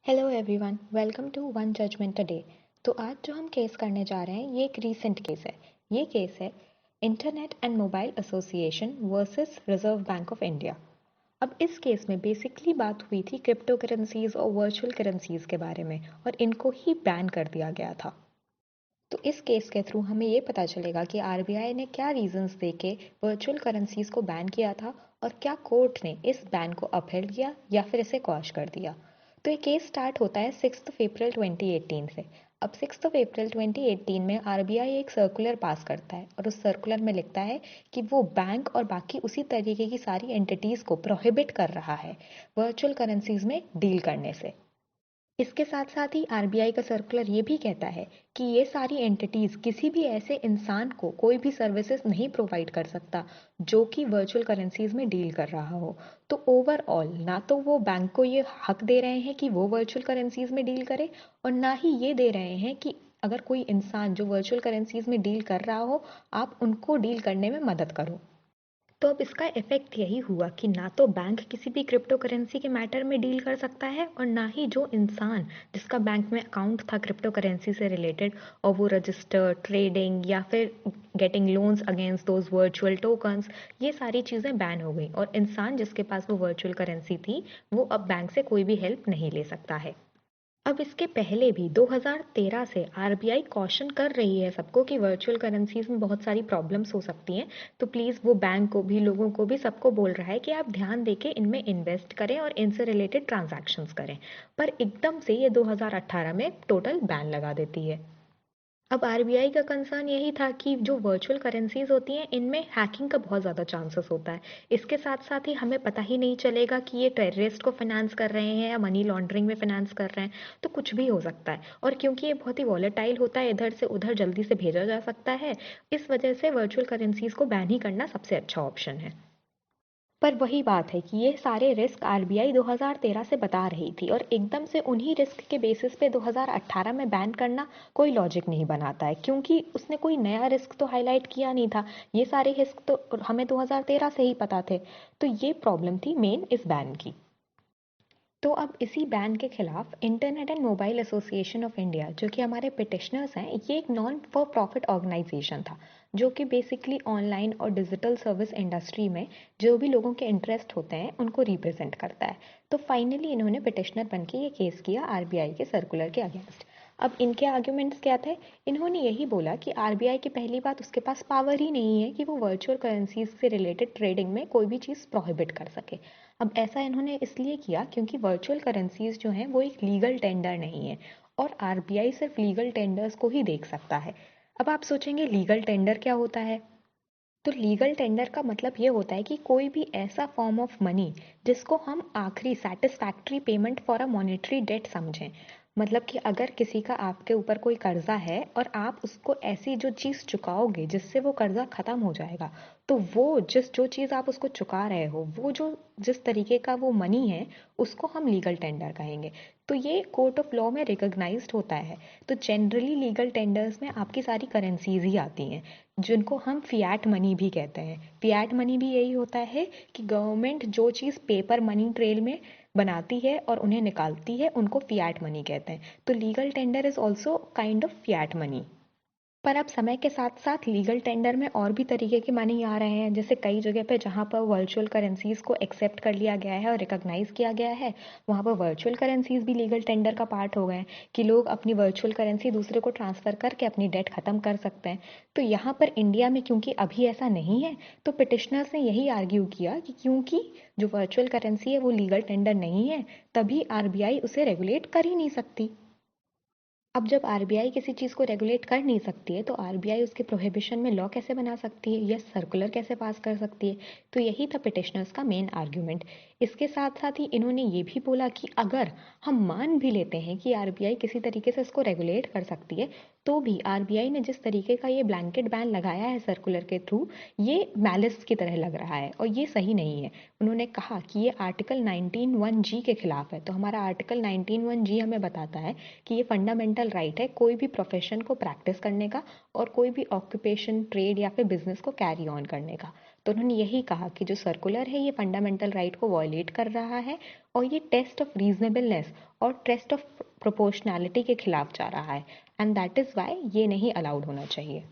Hello everyone, welcome to one judgment a day. तो आज जो हम केस करने जा रहे हैं ये एक रीसेंट केस है। ये केस है internet and mobile association versus reserve bank of India. अब इस केस में बेसिकली बात हुई थी क्रिप्टो करेंसीज और वर्चुअल करेंसीज के बारे में और इनको ही बैन कर दिया गया था। तो इस केस के थ्रू हमें ये पता चलेगा कि आरबीआई ने क्या रीजंस देके वर्चुअल करेंसीज को बैन किया था और क्या कोर्ट ने इस बैन को अपहेल्ड किया या फिर इसे क्वॉश कर दिया। तो ये केस स्टार्ट होता है 6 अप्रैल 2018 से। अब 6 अप्रैल 2018 में आरबीआई एक सर्कुलर पास करता है और उस सर्कुलर में लिखता है कि वो बैंक और बाकी उसी तरीके की सारी एंटिटीज को प्रोहिबिट कर रहा है वर्चुअल करेंसीज में डील करने से। इसके साथ साथ ही आरबीआई का सर्कुलर ये भी कहता है कि ये सारी एंटिटीज किसी भी ऐसे इंसान को कोई भी सर्विसेज नहीं प्रोवाइड कर सकता जो कि वर्चुअल करेंसीज में डील कर रहा हो। तो ओवरऑल ना तो वो बैंक को ये हक दे रहे हैं कि वो वर्चुअल करेंसीज में डील करे और ना ही ये दे रहे हैं कि अगर कोई इंसान जो वर्चुअल करेंसीज में डील कर रहा हो आप उनको डील करने में मदद करो। तो अब इसका इफेक्ट यही हुआ कि ना तो बैंक किसी भी क्रिप्टो करेंसी के मैटर में डील कर सकता है और ना ही जो इंसान जिसका बैंक में अकाउंट था क्रिप्टो करेंसी से रिलेटेड और वो रजिस्टर ट्रेडिंग या फिर getting loans against those virtual tokens, ये सारी चीज़ें बैन हो गई और इंसान जिसके पास वो वर्चुअल करेंसी थी वो अब बैंक से कोई भी हेल्प नहीं ले सकता है। अब इसके पहले भी 2013 से आरबीआई कॉशन कर रही है सबको कि वर्चुअल करेंसीज में बहुत सारी प्रॉब्लम्स हो सकती हैं। तो प्लीज़ वो बैंक को भी लोगों को भी सबको बोल रहा है कि आप ध्यान देके इनमें इन्वेस्ट करें और इनसे रिलेटेड ट्रांजैक्शंस करें। पर एकदम से ये 2018 में टोटल बैन लगा देती है। अब आरबीआई का कंसर्न यही था कि जो वर्चुअल करेंसीज होती हैं इनमें हैकिंग का बहुत ज़्यादा चांसेस होता है। इसके साथ साथ ही हमें पता ही नहीं चलेगा कि ये टेररिस्ट को फाइनेंस कर रहे हैं या मनी लॉन्ड्रिंग में फाइनेंस कर रहे हैं। तो कुछ भी हो सकता है और क्योंकि ये बहुत ही वॉलेटाइल होता है इधर से उधर जल्दी से भेजा जा सकता है, इस वजह से वर्चुअल करेंसीज को बैन ही करना सबसे अच्छा ऑप्शन है। पर वही बात है कि ये सारे रिस्क आरबीआई 2013 से बता रही थी और एकदम से उन्हीं रिस्क के बेसिस पे 2018 में बैन करना कोई लॉजिक नहीं बनाता है, क्योंकि उसने कोई नया रिस्क तो हाईलाइट किया नहीं था। ये सारे रिस्क तो हमें 2013 से ही पता थे। तो ये प्रॉब्लम थी मेन इस बैन की। तो अब इसी बैन के खिलाफ internet and mobile association of India जो कि हमारे पिटिशनर्स हैं, ये एक नॉन फॉर प्रॉफिट ऑर्गेनाइजेशन था जो कि बेसिकली ऑनलाइन और डिजिटल सर्विस इंडस्ट्री में जो भी लोगों के इंटरेस्ट होते हैं उनको रिप्रेजेंट करता है। तो फाइनली इन्होंने पिटिशनर बन के ये केस किया आरबीआई के सर्कुलर के अगेंस्ट। अब इनके आर्ग्यूमेंट्स क्या थे? इन्होंने यही बोला कि आरबीआई की पहली बात उसके पास पावर ही नहीं है कि वो वर्चुअल करेंसीज से रिलेटेड ट्रेडिंग में कोई भी चीज़ प्रोहिबिट कर सके। अब ऐसा इन्होंने इसलिए किया क्योंकि वर्चुअल करेंसीज जो हैं वो एक लीगल टेंडर नहीं है और आरबीआई सिर्फ लीगल टेंडर्स को ही देख सकता है। अब आप सोचेंगे लीगल टेंडर क्या होता है? तो लीगल टेंडर का मतलब ये होता है कि कोई भी ऐसा फॉर्म ऑफ मनी जिसको हम आखिरी satisfactory payment for a monetary debt समझें। मतलब कि अगर किसी का आपके ऊपर कोई कर्जा है और आप उसको ऐसी जो चीज़ चुकाओगे जिससे वो कर्जा खत्म हो जाएगा, तो वो जो चीज़ आप उसको चुका रहे हो वो जो जिस तरीके का वो मनी है उसको हम लीगल टेंडर कहेंगे। तो ये कोर्ट ऑफ लॉ में रिकॉग्नाइज्ड होता है। तो जनरली लीगल टेंडर्स में आपकी सारी करेंसीज ही आती हैं जिनको हम फिएट मनी भी कहते हैं। फिएट मनी भी यही होता है कि गवर्नमेंट जो चीज़ पेपर मनी ट्रेल में बनाती है और उन्हें निकालती है उनको फिएट मनी कहते हैं। तो legal tender is also kind of fiat money. पर अब समय के साथ साथ लीगल टेंडर में और भी तरीके के मनी आ रहे हैं, जैसे कई जगह पे जहाँ पर वर्चुअल करेंसीज को एक्सेप्ट कर लिया गया है और रिकॉग्नाइज किया गया है, वहाँ पर वर्चुअल करेंसीज भी लीगल टेंडर का पार्ट हो गए हैं कि लोग अपनी वर्चुअल करेंसी दूसरे को ट्रांसफ़र करके अपनी डेट ख़त्म कर सकते हैं। तो यहाँ पर इंडिया में क्योंकि अभी ऐसा नहीं है, तो पिटिशनर्स ने यही आर्ग्यू किया कि क्योंकि जो वर्चुअल करेंसी है वो लीगल टेंडर नहीं है, तभी आरबीआई उसे रेगुलेट कर ही नहीं सकती। अब जब आरबीआई किसी चीज़ को रेगुलेट कर नहीं सकती है तो आरबीआई उसके प्रोहिबिशन में लॉ कैसे बना सकती है या सर्कुलर कैसे पास कर सकती है? तो यही था पिटिशनर्स का मेन आर्ग्यूमेंट। इसके साथ साथ ही इन्होंने ये भी बोला कि अगर हम मान भी लेते हैं कि आरबीआई किसी तरीके से इसको रेगुलेट कर सकती है, तो भी आरबीआई ने जिस तरीके का ये ब्लैंकेट बैन लगाया है सर्कुलर के थ्रू, ये मैलिस की तरह लग रहा है और ये सही नहीं है। उन्होंने कहा कि ये आर्टिकल 19(1)(g के खिलाफ है। तो हमारा आर्टिकल 19(1)(g हमें बताता है कि ये फंडामेंटल राइट है कोई भी प्रोफेशन को प्रैक्टिस करने का और कोई भी ऑक्यूपेशन ट्रेड या फिर बिजनेस को कैरी ऑन करने का। तो उन्होंने यही कहा कि जो सर्कुलर है ये फंडामेंटल राइट को वॉयलेट कर रहा है और ये टेस्ट ऑफ रीजनेबलनेस और टेस्ट ऑफ प्रोपोर्शनैलिटी के खिलाफ जा रहा है, एंड दैट इज़ वाई ये नहीं अलाउड होना चाहिए।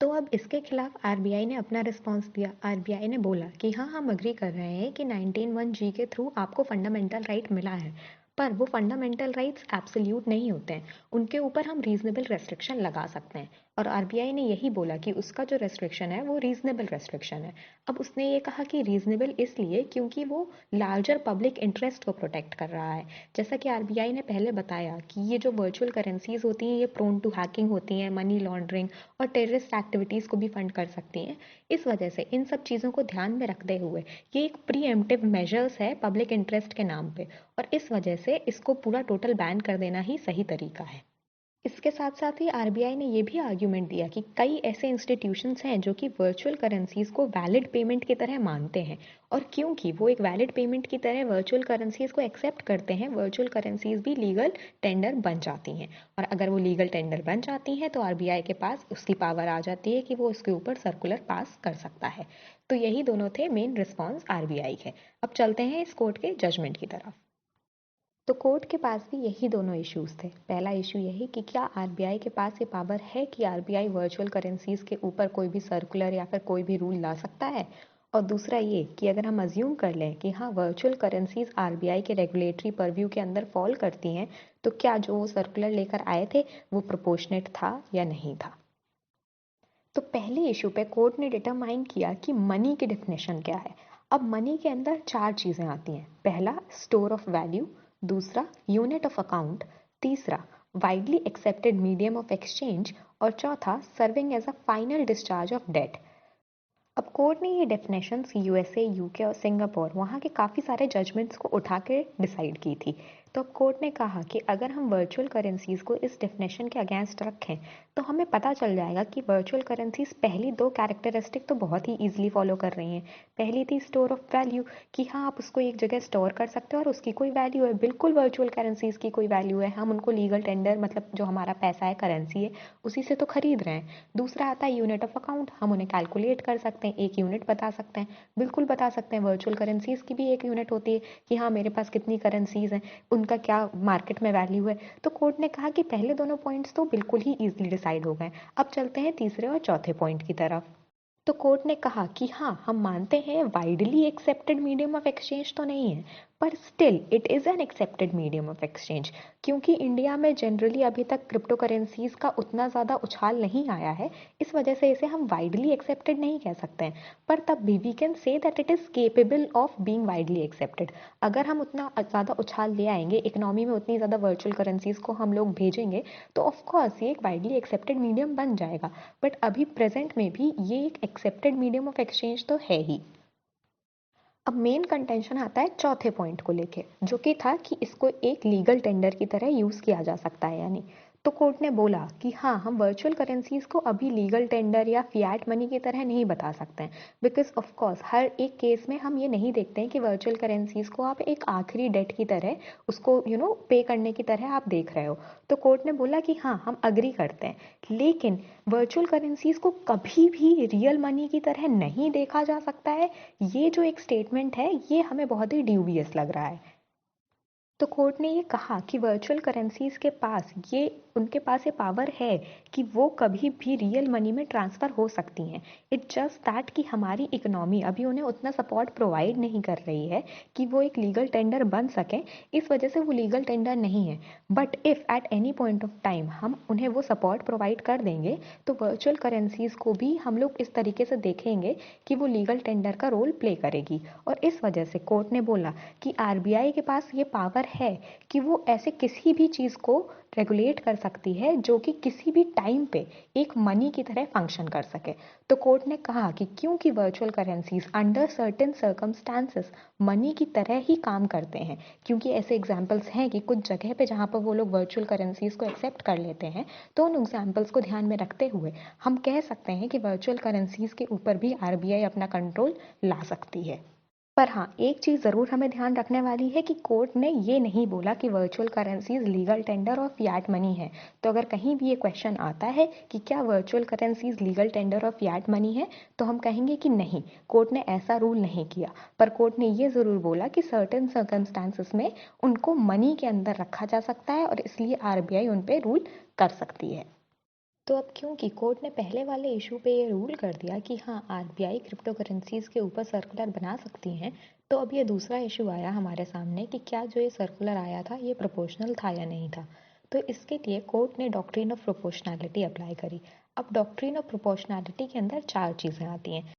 तो अब इसके खिलाफ आरबीआई ने अपना रिस्पॉन्स दिया। आरबीआई ने बोला कि हाँ, हम अग्री कर रहे हैं कि 19(1) के थ्रू आपको फंडामेंटल राइट मिला है, पर वो फंडामेंटल राइट्स एब्सोल्यूट नहीं होते हैं, उनके ऊपर हम रीजनेबल रेस्ट्रिक्शन लगा सकते हैं। और आरबीआई ने यही बोला कि उसका जो रेस्ट्रिक्शन है वो रीजनेबल रेस्ट्रिक्शन है। अब उसने ये कहा कि रीजनेबल इसलिए क्योंकि वो लार्जर पब्लिक इंटरेस्ट को प्रोटेक्ट कर रहा है। जैसा कि आरबीआई ने पहले बताया कि ये जो वर्चुअल करेंसीज होती हैं ये प्रोन टू हैकिंग होती हैं, मनी लॉन्ड्रिंग और टेररिस्ट एक्टिविटीज़ को भी फंड कर सकती हैं। इस वजह से इन सब चीज़ों को ध्यान में रखते हुए ये एक प्री एम्प्टिव मेजर्स है पब्लिक इंटरेस्ट के नाम पे, और इस वजह से इसको पूरा टोटल बैन कर देना ही सही तरीका है। इसके साथ साथ ही आरबीआई ने ये भी आर्ग्यूमेंट दिया कि कई ऐसे इंस्टीट्यूशंस हैं जो कि वर्चुअल करेंसीज को वैलिड पेमेंट की तरह मानते हैं, और क्योंकि वो एक वैलिड पेमेंट की तरह वर्चुअल करेंसीज को एक्सेप्ट करते हैं, वर्चुअल करेंसीज भी लीगल टेंडर बन जाती हैं। और अगर वो लीगल टेंडर बन जाती हैं तो आरबीआई के पास उसकी पावर आ जाती है कि वो उसके ऊपर सर्कुलर पास कर सकता है। तो यही दोनों थे मेन रिस्पॉन्स आरबीआई के। अब चलते हैं इस कोर्ट के जजमेंट की तरफ। तो कोर्ट के पास भी यही दोनों इश्यूज थे। पहला इशू यही कि क्या आरबीआई के पास ये पावर है कि आरबीआई वर्चुअल करेंसीज के ऊपर कोई भी सर्कुलर या फिर कोई भी रूल ला सकता है, और दूसरा ये कि अगर हम अज्यूम कर लें कि हाँ, वर्चुअल करेंसीज आरबीआई के रेगुलेटरी परव्यू के अंदर फॉल करती हैं, तो क्या जो वो सर्कुलर लेकर आए थे वो प्रोपोर्शनेट था या नहीं था। तो पहले इशू पे कोर्ट ने डिटरमाइन किया कि मनी की डेफिनेशन क्या है। अब मनी के अंदर चार चीज़ें आती हैं। पहला, स्टोर ऑफ वैल्यू। दूसरा, यूनिट ऑफ अकाउंट। तीसरा, widely accepted medium of exchange. और चौथा, serving as a final discharge of debt. अब कोर्ट ने ये डेफिनेशंस यूएसए, यूके और सिंगापुर, वहाँ के काफ़ी सारे जजमेंट्स को उठा के डिसाइड की थी। तो अब कोर्ट ने कहा कि अगर हम वर्चुअल करेंसीज को इस डेफिनेशन के अगेंस्ट रखें तो हमें पता चल जाएगा कि वर्चुअल करेंसीज पहली दो कैरेक्टरिस्टिक तो बहुत ही ईजिली फॉलो कर रही हैं। पहली थी स्टोर ऑफ वैल्यू, कि हाँ, आप उसको एक जगह स्टोर कर सकते हो और उसकी कोई वैल्यू है, बिल्कुल वर्चुअल करेंसीज की कोई वैल्यू है, हम उनको लीगल टेंडर मतलब जो हमारा पैसा है, करेंसी है, उसी से तो खरीद रहे हैं। दूसरा आता है यूनिट ऑफ अकाउंट, हम उन्हें कैलकुलेट कर सकते हैं, एक यूनिट बता सकते हैं, बिल्कुल बता सकते हैं। वर्चुअल करेंसीज की भी एक यूनिट होती है कि हाँ, मेरे पास कितनी करेंसीज हैं, उनका क्या मार्केट में वैल्यू है। तो कोर्ट ने कहा कि पहले दोनों पॉइंट्स तो बिल्कुल ही ईजिली डिसाइड हो गए। अब चलते हैं तीसरे और चौथे पॉइंट की तरफ। तो कोर्ट ने कहा कि हाँ, हम मानते हैं widely accepted medium of exchange तो नहीं है, पर still it is an accepted medium of exchange, क्योंकि इंडिया में जनरली अभी तक क्रिप्टो करेंसीज का उतना ज़्यादा उछाल नहीं आया है, इस वजह से इसे हम वाइडली एक्सेप्टेड नहीं कह सकते हैं। पर तब भी we can say that it is capable of being widely accepted. अगर हम उतना ज़्यादा उछाल ले आएंगे इकोनॉमी में, उतनी ज़्यादा वर्चुअल करेंसीज को हम लोग भेजेंगे, तो ऑफकोर्स ये एक वाइडली एक्सेप्टेड मीडियम बन जाएगा। बट अभी प्रेजेंट में भी ये एक एक्सेप्टेड मीडियम ऑफ एक्सचेंज तो है ही। अब मेन कंटेंशन आता है चौथे पॉइंट को लेके, जो कि था कि इसको एक लीगल टेंडर की तरह यूज़ किया जा सकता है या नहीं। तो कोर्ट ने बोला कि हाँ, हम वर्चुअल करेंसीज को अभी लीगल टेंडर या फिएट मनी की तरह नहीं बता सकते हैं, बिकॉज ऑफ कोर्स हर एक केस में हम ये नहीं देखते हैं कि वर्चुअल करेंसीज को आप एक आखिरी डेट की तरह उसको पे करने की तरह आप देख रहे हो। तो कोर्ट ने बोला कि हाँ, हम अग्री करते हैं, लेकिन वर्चुअल करेंसीज को कभी भी रियल मनी की तरह नहीं देखा जा सकता है। ये जो एक स्टेटमेंट है ये हमें बहुत ही ड्यूबियस लग रहा है। तो कोर्ट ने ये कहा कि वर्चुअल करेंसीज के पास ये उनके पास ये पावर है कि वो कभी भी रियल मनी में ट्रांसफ़र हो सकती हैं। इट जस्ट दैट कि हमारी इकोनॉमी अभी उन्हें उतना सपोर्ट प्रोवाइड नहीं कर रही है कि वो एक लीगल टेंडर बन सकें, इस वजह से वो लीगल टेंडर नहीं है। But if at any point of time हम उन्हें वो सपोर्ट प्रोवाइड कर देंगे तो वर्चुअल करेंसीज को भी हम लोग इस तरीके से देखेंगे कि वो लीगल टेंडर का रोल प्ले करेगी। और इस वजह से कोर्ट ने बोला कि आरबीआई के पास ये पावर है कि वो ऐसे किसी भी चीज़ को रेगुलेट कर सकती है जो कि किसी भी टाइम पे एक मनी की तरह फंक्शन कर सके। तो कोर्ट ने कहा कि क्योंकि virtual currencies under certain circumstances money की तरह ही काम करते हैं, क्योंकि ऐसे एग्जांपल्स हैं कि कुछ जगह पे जहाँ पर वो लोग वर्चुअल करेंसीज को एक्सेप्ट कर लेते हैं, तो उन एग्जांपल्स को ध्यान में रखते हुए हम कह सकते हैं कि वर्चुअल करेंसीज के ऊपर भी आरबीआई अपना कंट्रोल ला सकती है। पर हाँ, एक चीज़ ज़रूर हमें ध्यान रखने वाली है कि कोर्ट ने ये नहीं बोला कि virtual currencies legal tender of fiat money है। तो अगर कहीं भी ये क्वेश्चन आता है कि क्या virtual currencies legal tender of fiat money है, तो हम कहेंगे कि नहीं, कोर्ट ने ऐसा रूल नहीं किया। पर कोर्ट ने ये ज़रूर बोला कि सर्टेन सर्कमस्टांसेस में उनको मनी के अंदर रखा जा सकता है और इसलिए आरबीआई उन पर रूल कर सकती है। तो अब क्योंकि कोर्ट ने पहले वाले इशू पे ये रूल कर दिया कि हाँ, आरबीआई क्रिप्टो करेंसीज के ऊपर सर्कुलर बना सकती हैं, तो अब ये दूसरा इशू आया हमारे सामने कि क्या जो ये सर्कुलर आया था ये प्रोपोर्शनल था या नहीं था। तो इसके लिए कोर्ट ने डॉक्ट्रिन ऑफ प्रोपोर्शनैलिटी अप्लाई करी। अब डॉक्ट्रिन ऑफ प्रोपोर्शनैलिटी के अंदर चार चीज़ें आती हैं।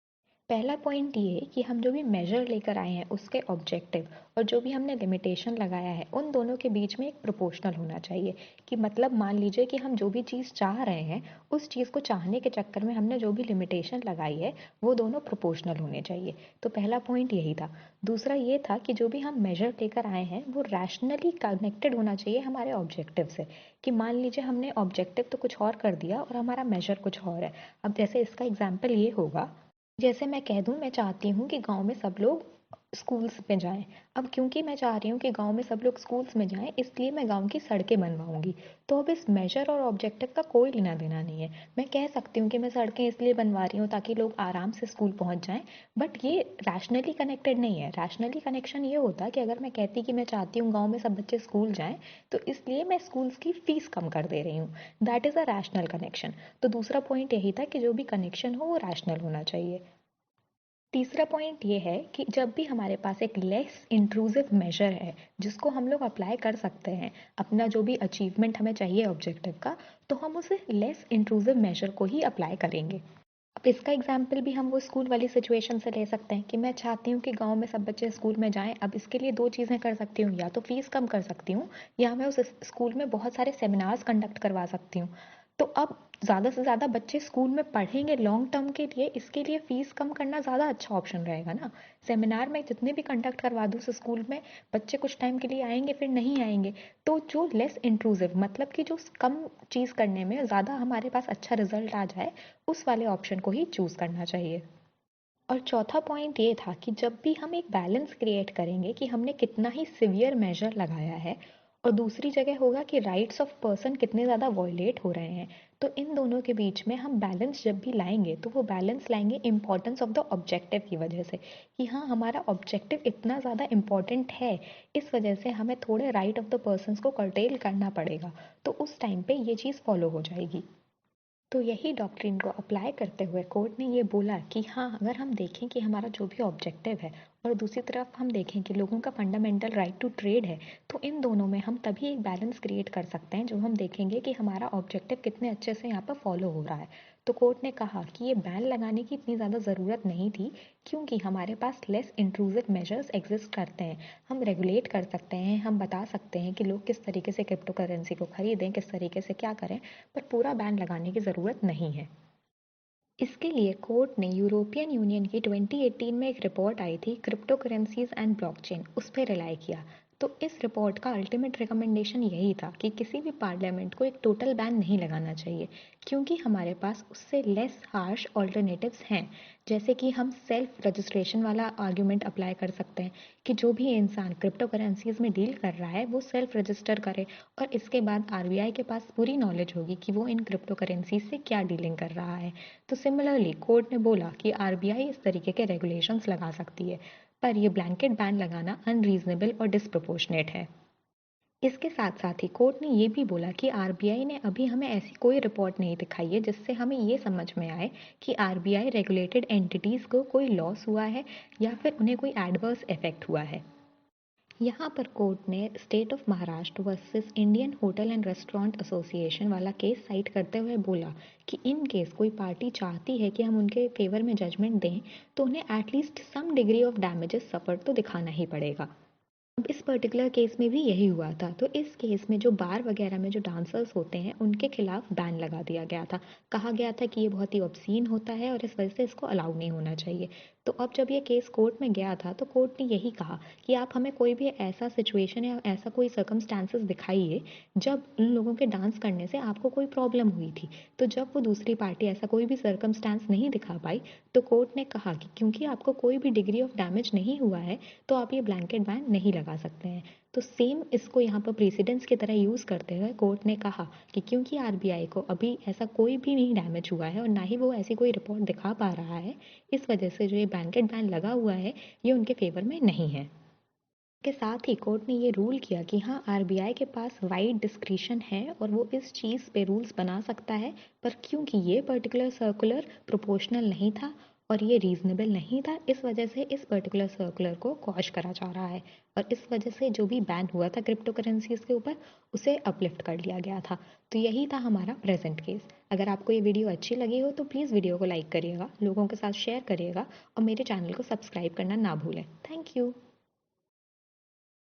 पहला पॉइंट ये है कि हम जो भी मेजर लेकर आए हैं उसके ऑब्जेक्टिव और जो भी हमने लिमिटेशन लगाया है उन दोनों के बीच में एक प्रोपोर्शनल होना चाहिए। कि मतलब मान लीजिए कि हम जो भी चीज़ चाह रहे हैं उस चीज़ को चाहने के चक्कर में हमने जो भी लिमिटेशन लगाई है वो दोनों प्रोपोर्शनल होने चाहिए। तो पहला पॉइंट यही था। दूसरा ये था कि जो भी हम मेजर लेकर आए हैं वो रैशनली कनेक्टेड होना चाहिए हमारे ऑब्जेक्टिव से। कि मान लीजिए हमने ऑब्जेक्टिव तो कुछ और कर दिया और हमारा मेजर कुछ और है। अब जैसे इसका एग्जाम्पल ये होगा, जैसे मैं कह दूँ, मैं चाहती हूँ कि गाँव में सब लोग स्कूल्स में जाएँ। अब क्योंकि मैं चाह रही हूँ कि गाँव में सब लोग स्कूल्स में जाएँ, इसलिए मैं गाँव की सड़कें बनवाऊँगी। तो अब इस मेजर और ऑब्जेक्टिव का कोई लेना-देना नहीं है। मैं कह सकती हूँ कि मैं सड़कें इसलिए बनवा रही हूँ ताकि लोग आराम से स्कूल पहुँच जाएँ, बट ये रैशनली कनेक्टेड नहीं है। रैशनली कनेक्शन ये होता कि अगर मैं कहती कि मैं चाहती हूँ गाँव में सब बच्चे स्कूल जाएँ, तो इसलिए मैं स्कूल्स की फ़ीस कम कर दे रही हूँ। That is a rational connection. तो दूसरा पॉइंट यही था कि जो भी कनेक्शन हो वो रैशनल होना चाहिए। तीसरा पॉइंट ये है कि जब भी हमारे पास एक लेस इंट्रूसिव मेजर है जिसको हम लोग अप्लाई कर सकते हैं, अपना जो भी अचीवमेंट हमें चाहिए ऑब्जेक्टिव का, तो हम उसे लेस इंट्रूसिव मेजर को ही अप्लाई करेंगे। अब इसका एग्जाम्पल भी हम वो स्कूल वाली सिचुएशन से ले सकते हैं कि मैं चाहती हूँ कि गांव में सब बच्चे स्कूल में जाएं। अब इसके लिए दो चीज़ें कर सकती हूँ, या तो फीस कम कर सकती हूँ या मैं उस स्कूल में बहुत सारे सेमिनार्स कंडक्ट करवा सकती हूँ। तो अब ज़्यादा से ज़्यादा बच्चे स्कूल में पढ़ेंगे लॉन्ग टर्म के लिए, इसके लिए फ़ीस कम करना ज़्यादा अच्छा ऑप्शन रहेगा ना। सेमिनार में जितने भी कंडक्ट करवा दूँ उस स्कूल में, बच्चे कुछ टाइम के लिए आएंगे फिर नहीं आएंगे। तो जो लेस इंट्रूसिव मतलब कि जो कम चीज़ करने में ज़्यादा हमारे पास अच्छा रिजल्ट आ जाए, उस वाले ऑप्शन को ही चूज़ करना चाहिए। और चौथा पॉइंट ये था कि जब भी हम एक बैलेंस क्रिएट करेंगे कि हमने कितना ही सिवियर मेजर लगाया है और दूसरी जगह होगा कि राइट्स ऑफ पर्सन कितने ज़्यादा वॉयलेट हो रहे हैं, तो इन दोनों के बीच में हम बैलेंस जब भी लाएंगे तो वो बैलेंस लाएंगे इम्पोर्टेंस ऑफ द ऑब्जेक्टिव की वजह से। कि हाँ, हमारा ऑब्जेक्टिव इतना ज़्यादा इम्पोर्टेंट है, इस वजह से हमें थोड़े राइट ऑफ द पर्सन्स को कर्टेल करना पड़ेगा। तो उस टाइम पे ये चीज़ फॉलो हो जाएगी। तो यही डॉक्ट्रिन को अप्लाई करते हुए कोर्ट ने ये बोला कि हाँ, अगर हम देखें कि हमारा जो भी ऑब्जेक्टिव है और दूसरी तरफ हम देखें कि लोगों का फंडामेंटल राइट टू ट्रेड है, तो इन दोनों में हम तभी एक बैलेंस क्रिएट कर सकते हैं जब हम देखेंगे कि हमारा ऑब्जेक्टिव कितने अच्छे से यहाँ पर फॉलो हो रहा है। तो कोर्ट ने कहा कि ये बैन लगाने की इतनी ज़्यादा ज़रूरत नहीं थी, क्योंकि हमारे पास लेस इंट्रूसिव मेजर्स एग्जिस्ट करते हैं। हम रेगुलेट कर सकते हैं, हम बता सकते हैं कि लोग किस तरीके से क्रिप्टो करेंसी को खरीदें, किस तरीके से क्या करें, पर पूरा बैन लगाने की ज़रूरत नहीं है। इसके लिए कोर्ट ने यूरोपियन यूनियन की 2018 में एक रिपोर्ट आई थी, क्रिप्टो करेंसीज एंड ब्लॉकचेन, उस पर रिलाई किया। तो इस रिपोर्ट का अल्टीमेट रिकमेंडेशन यही था कि किसी भी पार्लियामेंट को एक टोटल बैन नहीं लगाना चाहिए, क्योंकि हमारे पास उससे लेस हार्श ऑल्टरनेटिव्स हैं। जैसे कि हम सेल्फ रजिस्ट्रेशन वाला आर्ग्यूमेंट अप्लाई कर सकते हैं कि जो भी इंसान क्रिप्टो करेंसीज में डील कर रहा है वो सेल्फ रजिस्टर करे, और इसके बाद आरबीआई के पास पूरी नॉलेज होगी कि वो इन क्रिप्टो करेंसीज से क्या डीलिंग कर रहा है। तो सिमिलरली कोर्ट ने बोला कि आरबीआई इस तरीके के रेगुलेशंस लगा सकती है, पर ये ब्लैंकेट बैन लगाना अनरीजनेबल और डिस्प्रोपोर्शनेट है। इसके साथ साथ ही कोर्ट ने ये भी बोला कि आरबीआई ने अभी हमें ऐसी कोई रिपोर्ट नहीं दिखाई है जिससे हमें ये समझ में आए कि आरबीआई रेगुलेटेड एंटिटीज़ को कोई लॉस हुआ है या फिर उन्हें कोई एडवर्स इफेक्ट हुआ है। यहाँ पर कोर्ट ने state of Maharashtra versus Indian hotel and restaurant association वाला केस साइट करते हुए बोला कि इन केस कोई पार्टी चाहती है कि हम उनके फेवर में जजमेंट दें, तो उन्हें at least some degree of damages suffered तो दिखाना ही पड़ेगा। अब इस पर्टिकुलर केस में भी यही हुआ था। तो इस केस में जो बार वगैरह में जो डांसर्स होते हैं उनके खिलाफ बैन लगा दिया गया था। कहा गया था कि ये बहुत ही ऑब्सीन होता है और इस वजह से इसको अलाउ नहीं होना चाहिए। तो अब जब ये केस कोर्ट में गया था तो कोर्ट ने यही कहा कि आप हमें कोई भी ऐसा सिचुएशन या ऐसा कोई सर्कमस्टांसेस दिखाइए जब उन लोगों के डांस करने से आपको कोई प्रॉब्लम हुई थी। तो जब वो दूसरी पार्टी ऐसा कोई भी सर्कमस्टांस नहीं दिखा पाई तो कोर्ट ने कहा कि क्योंकि आपको कोई भी डिग्री ऑफ डैमेज नहीं हुआ है तो आप ये ब्लैंकेट बैन नहीं लगा सकते हैं। तो सेम इसको यहाँ पर प्रेसिडेंस की तरह यूज़ करते हुए कोर्ट ने कहा कि क्योंकि आरबीआई को अभी ऐसा कोई भी नहीं डैमेज हुआ है और ना ही वो ऐसी कोई रिपोर्ट दिखा पा रहा है, इस वजह से जो ये ब्लैंकेट बैन लगा हुआ है ये उनके फेवर में नहीं है। के साथ ही कोर्ट ने ये रूल किया कि हाँ, आरबीआई के पास वाइड डिस्क्रिशन है और वो इस चीज़ पे रूल्स बना सकता है, पर क्योंकि ये पर्टिकुलर सर्कुलर प्रोपोर्शनल नहीं था और ये रीजनेबल नहीं था, इस वजह से इस पर्टिकुलर सर्कुलर को क्वॉश करा जा रहा है और इस वजह से जो भी बैन हुआ था क्रिप्टो करेंसीज के ऊपर उसे अपलिफ्ट कर लिया गया था। तो यही था हमारा प्रेजेंट केस। अगर आपको ये वीडियो अच्छी लगी हो तो प्लीज़ वीडियो को लाइक करिएगा, लोगों के साथ शेयर करिएगा और मेरे चैनल को सब्सक्राइब करना ना भूलें। Thank you.